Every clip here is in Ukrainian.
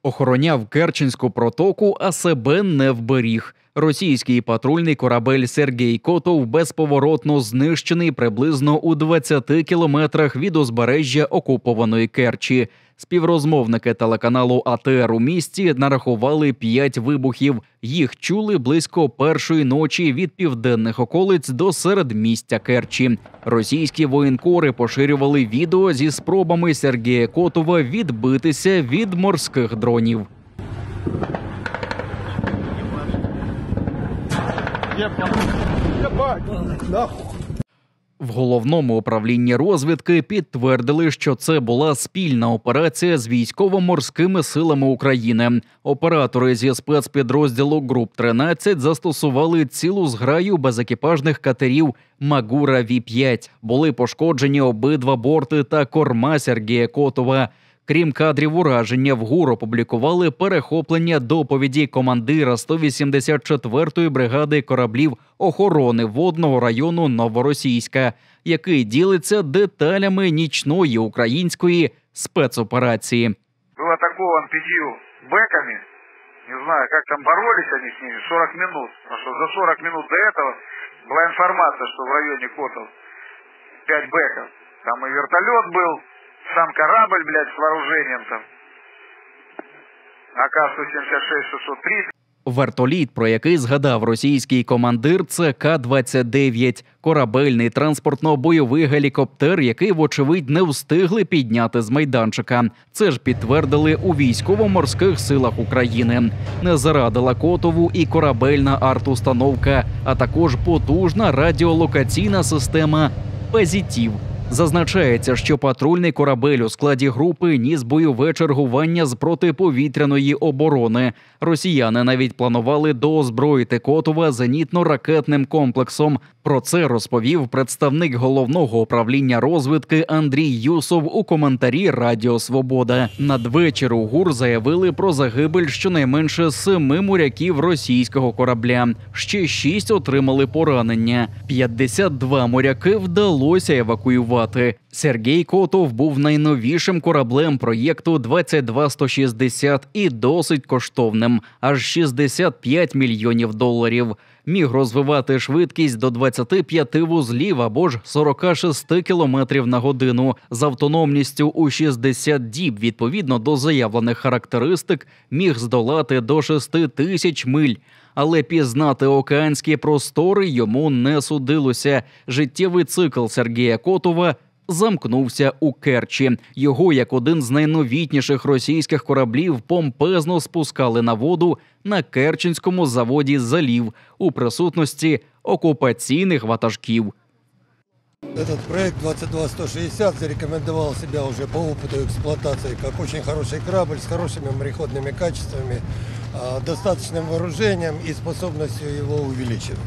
Охороняв Керченську протоку, а себе не вберіг. Російський патрульний корабель «Сергій Котов» безповоротно знищений приблизно у 20 кілометрах від узбережжя окупованої Керчі. Співрозмовники телеканалу АТР у місті нарахували 5 вибухів. Їх чули близько першої ночі від південних околиць до середмістя Керчі. Російські воєнкори поширювали відео зі спробами Сергія Котова відбитися від морських дронів. В головному управлінні розвідки підтвердили, що це була спільна операція з військово-морськими силами України. Оператори зі спецпідрозділу «Груп-13» застосували цілу зграю безекіпажних катерів «Магура Ві-5». Були пошкоджені обидва борти та корма Сергія Котова. Крім кадрів ураження, в ГУР опублікували перехоплення доповіді командира 184-ї бригади кораблів охорони водного району Новоросійська, який ділиться деталями нічної української спецоперації. Був атакован 5 беками. Не знаю, як там боролись они с ними 40 минут. Потому что за 40 минут до этого была информация, что в районе Котов 5 беков. Там и вертолет был. Сам корабль, с вооружением там. АК-176-630. Вертоліт, про який згадав російський командир, це К-29. Корабельний транспортно-бойовий гелікоптер, який, вочевидь, не встигли підняти з майданчика. Це ж підтвердили у військово-морських силах України. Не зарадила Котову і корабельна артустановка, а також потужна радіолокаційна система «Позитив». Зазначається, що патрульний корабель у складі групи ніс бойове чергування з протиповітряної оборони. Росіяни навіть планували доозброїти Котова зенітно-ракетним комплексом. Про це розповів представник головного управління розвідки Андрій Юсов у коментарі Радіо Свобода. Надвечір у ГУР заявили про загибель щонайменше 7 моряків російського корабля. Ще 6 отримали поранення. 52 моряки вдалося евакуювати. Сергій Котов був найновішим кораблем проєкту 22160 і досить коштовним – аж $65 мільйонів. Міг розвивати швидкість до 25 вузлів або ж 46 кілометрів на годину з автономністю у 60 діб. Відповідно до заявлених характеристик, міг здолати до 6 тисяч миль. Але пізнати океанські простори йому не судилося. Життєвий цикл Сергія Котова замкнувся у Керчі. Його, як один з найновітніших російських кораблів, помпезно спускали на воду на Керченському заводі «Залів» у присутності окупаційних ватажків. Этот проект 22160 зарекомендовал себя уже по опыту эксплуатации как очень хороший корабль с хорошими мореходными качествами, достаточным вооружением и способностью его увеличивать.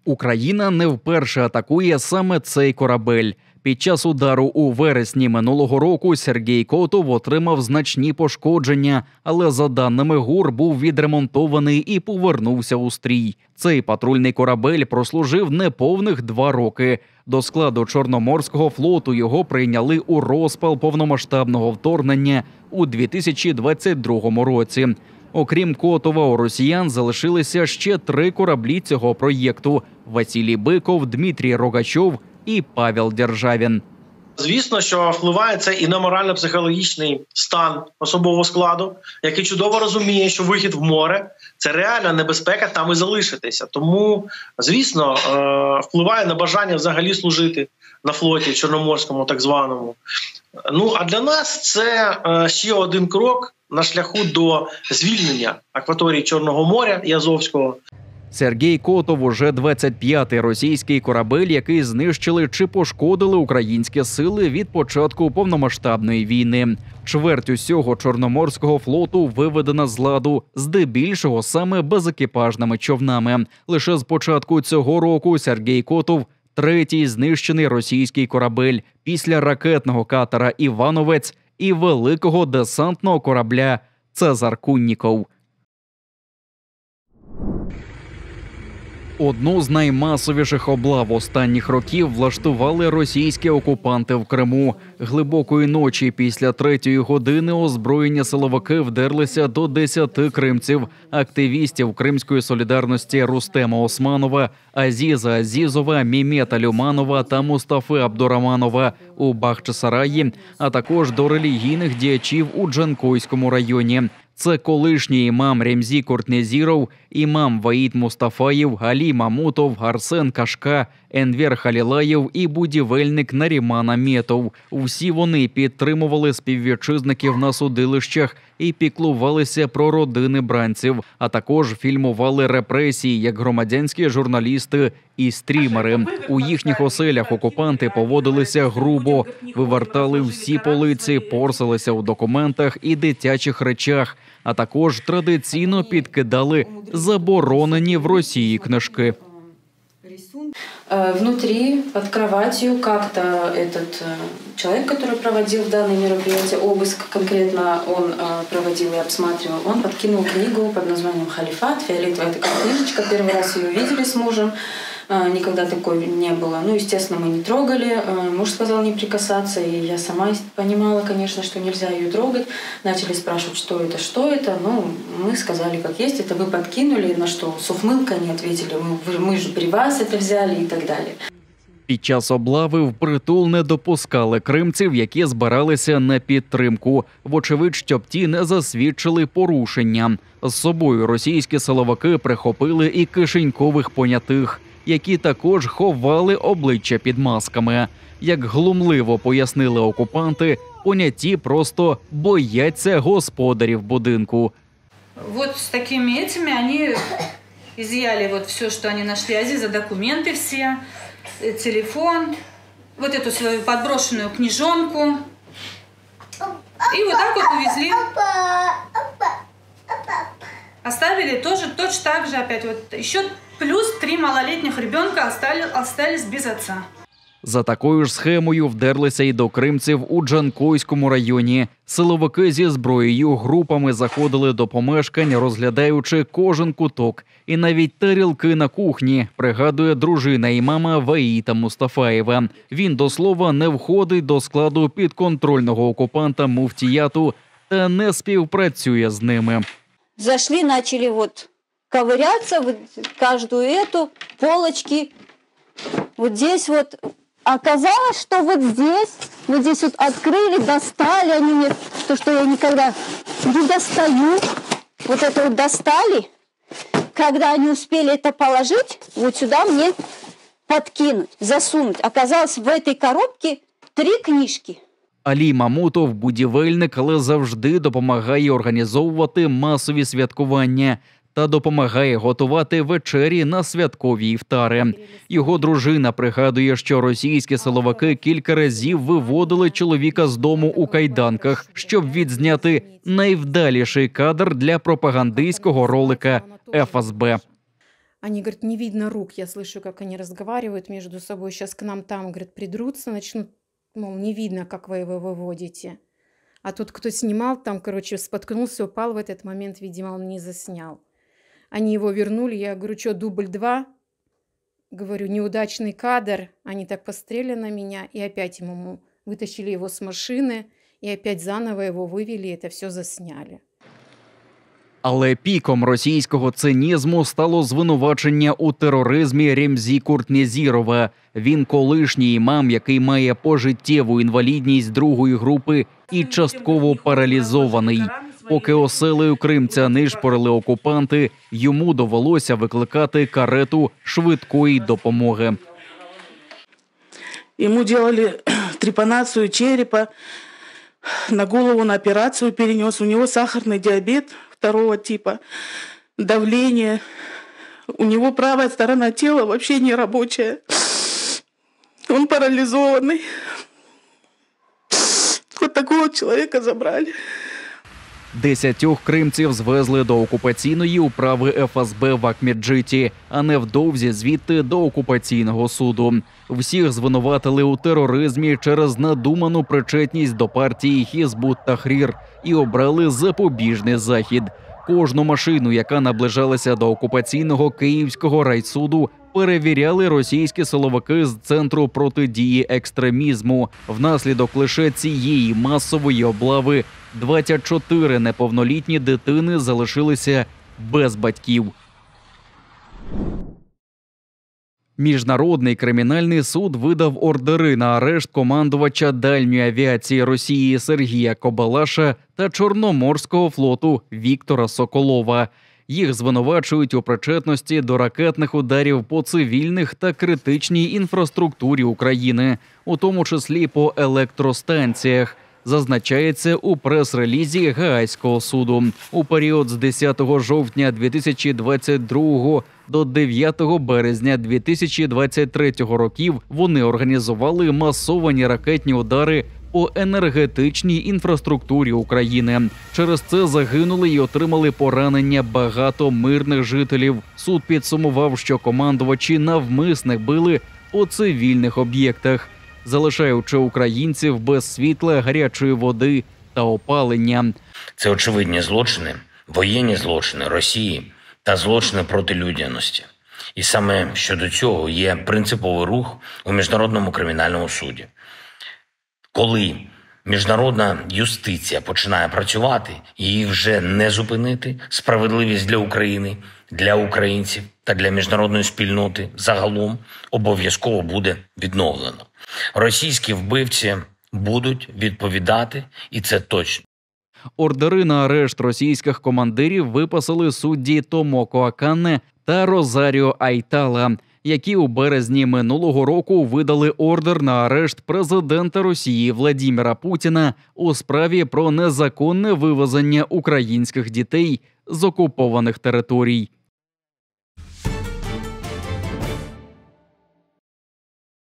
Україна не вперше атакує саме цей корабель. Під час удару у вересні минулого року Сергій Котов отримав значні пошкодження, але за даними ГУР був відремонтований і повернувся у стрій. Цей патрульний корабель прослужив неповних 2 роки. До складу Чорноморського флоту його прийняли у розпал повномасштабного вторгнення у 2022 році. Окрім Котова, у росіян залишилися ще 3 кораблі цього проєкту – Василій Биков, Дмитрій Рогачов і Павел Державін. Звісно, що впливає це і на морально-психологічний стан особового складу, який чудово розуміє, що вихід в море – це реальна небезпека там і залишитися. Тому, звісно, впливає на бажання взагалі служити на флоті Чорноморському так званому. Ну, а для нас це ще один крок на шляху до звільнення акваторії Чорного моря і Азовського. Сергій Котов уже 25-й російський корабель, який знищили чи пошкодили українські сили від початку повномасштабної війни. Чверть усього Чорноморського флоту виведена з ладу, здебільшого саме безекіпажними човнами. Лише з початку цього року Сергій Котов – 3-й знищений російський корабель після ракетного катера «Івановець» і великого десантного корабля «Цезар Кунніков». Одну з наймасовіших облав останніх років влаштували російські окупанти в Криму. Глибокої ночі після 3-ї години озброєні силовики вдерлися до 10 кримців, активістів Кримської солідарності Рустема Османова, Азіза Азізова, Мімета Люманова та Мустафи Абдураманова у Бахчисараї, а також до релігійних діячів у Джанкойському районі. Це колишній імам Ремзі Куртнезіров, імам Ваїд Мустафаєв, Алі Мамутов, Арсен Кашка, Енвер Халілаєв і будівельник Наріман Аметов. Усі вони підтримували співвітчизників на судилищах і піклувалися про родини бранців, а також фільмували репресії як громадянські журналісти і стрімери. У їхніх оселях окупанти поводилися грубо, вивертали всі полиці, порсилися у документах і дитячих речах, а також традиційно підкидали заборонені в Росії книжки. Внутри, под кроватью, как-то этот человек, который проводил данное мероприятие, обыск конкретно он проводил и обсматривал, он подкинул книгу под названием «Халифат». Фиолетовая такая книжечка, первый раз ее видели с мужем, никогда такой не было. Ну, естественно, мы не трогали, муж сказал не прикасаться, и я сама понимала, конечно, что нельзя ее трогать. Начали спрашивать, что это. Ну, мы сказали, как есть, это вы подкинули, на что с ухмылкой они ответили, мы же при вас это взяли и так далее. Під час облави впритул не допускали кримців, які збиралися на підтримку. Вочевидь, щоб ті не засвідчили порушення. З собою російські силовики прихопили і кишенькових понятих, які також ховали обличчя під масками. Як глумливо пояснили окупанти, поняті просто бояться господарів будинку. Вот с такими этими они изъяли вот все, что они нашли. Азиза документы все, телефон, вот эту свою подброшенную книжонку. И вот так вот увезли. Оставили тоже точно так же опять. Вот еще плюс 3 малолетних ребенка остались без отца. За такою ж схемою вдерлися й до кримців у Джанкойському районі. Силовики зі зброєю групами заходили до помешкань, розглядаючи кожен куток. І навіть тарілки на кухні, пригадує дружина імама Ваїта Мустафаєва. Він, до слова, не входить до складу підконтрольного окупанта муфтіяту та не співпрацює з ними. Зашли, начали вот ковыряться, вот каждую эту, полочки, вот здесь вот. Оказалось, что вот здесь вот открыли, достали они мне, что я никогда не достаю. Вот это вот достали. Когда они успели это положить, вот сюда мне подкинуть, засунуть. Оказалось, в этой коробке 3 книжки. Алі Мамутов – будівельник, але завжди допомагає організовувати масові святкування та допомагає готувати вечері на святкові іфтари. Його дружина пригадує, що російські силовики кілька разів виводили чоловіка з дому у кайданках, щоб відзняти найвдаліший кадр для пропагандистського ролика ФСБ. Они говорят, не видно рук. Я слышу, как они разговаривают между собой. Сейчас к нам там, говорят, придрутся, начнут, мол, не видно, как вы его выводите. А тут кто снимал, там, короче, споткнулся, упал в этот момент, видимо, он не заснял. Они его вернули, я говорю, что, дубль 2? Говорю, неудачный кадр. Они так посмотрели на меня, и опять ему вытащили его с машины, и опять заново его вывели, и это все засняли. Але піком російського цинізму стало звинувачення у тероризмі Ремзі Куртнезірова. Він колишній імам, який має пожиттєву інвалідність 2-ї групи і частково паралізований. Поки оселею кримця нишпорили окупанти, йому довелося викликати карету швидкої допомоги. Йому робили трепанацію черепа, на голову на операцію перенес. У нього сахарний діабет 2-го типа, давление. У него правая сторона тела вообще не рабочая. Он парализованный. Вот такого человека забрали. 10 кримців звезли до окупаційної управи ФСБ в Акмеджиті, а невдовзі звідти до окупаційного суду. Всіх звинуватили у тероризмі через надуману причетність до партії Хізбут Тахрір і обрали запобіжний захід. Кожну машину, яка наближалася до окупаційного Київського райсуду, перевіряли російські силовики з Центру протидії екстремізму. Внаслідок лише цієї масової облави 24 неповнолітні дитини залишилися без батьків. Міжнародний кримінальний суд видав ордери на арешт командувача дальньої авіації Росії Сергія Кобалаша та Чорноморського флоту Віктора Соколова. Їх звинувачують у причетності до ракетних ударів по цивільних та критичній інфраструктурі України, у тому числі по електростанціях. Зазначається у прес-релізі Гаазького суду. У період з 10 жовтня 2022 до 9 березня 2023 років вони організували масовані ракетні удари по енергетичній інфраструктурі України. Через це загинули і отримали поранення багато мирних жителів. Суд підсумував, що командувачі навмисно били по цивільних об'єктах, залишаючи українців без світла, гарячої води та опалення. Це очевидні злочини, воєнні злочини Росії та злочини проти людяності. І саме щодо цього є принциповий рух у Міжнародному кримінальному суді. Коли міжнародна юстиція починає працювати, її вже не зупинити. Справедливість для України, для українців та для міжнародної спільноти загалом обов'язково буде відновлено. Російські вбивці будуть відповідати, і це точно. Ордери на арешт російських командирів виписали судді Томоко Акане та Розаріо Айтала, які у березні минулого року видали ордер на арешт президента Росії Владимира Путіна у справі про незаконне вивезення українських дітей з окупованих територій.